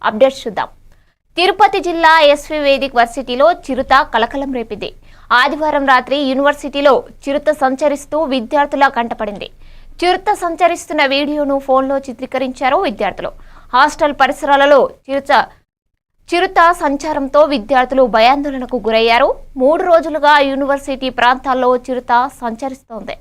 Updates చూద్దాం. తిరుపతి జిల్లా SV Vedic వర్సిటీలో చిరుత కలకలం రేపింది. ఆదివారం రాత్రి యూనివర్సిటీలో చిరుత సంచరిస్తూ విద్యార్థుల కంటపడింది. చిరుత సంచరిస్తున్న వీడియోను ఫోన్లో చిత్రీకరించారు విద్యార్థులు. హాస్టల్ పరిసరాలలో చిరుత సంచారంతో విద్యార్థులు భయాందోళనకు గురయ్యారు. 3 రోజులుగా యూనివర్సిటీ ప్రాంతాల్లో చిరుత సంచరిస్తోంది.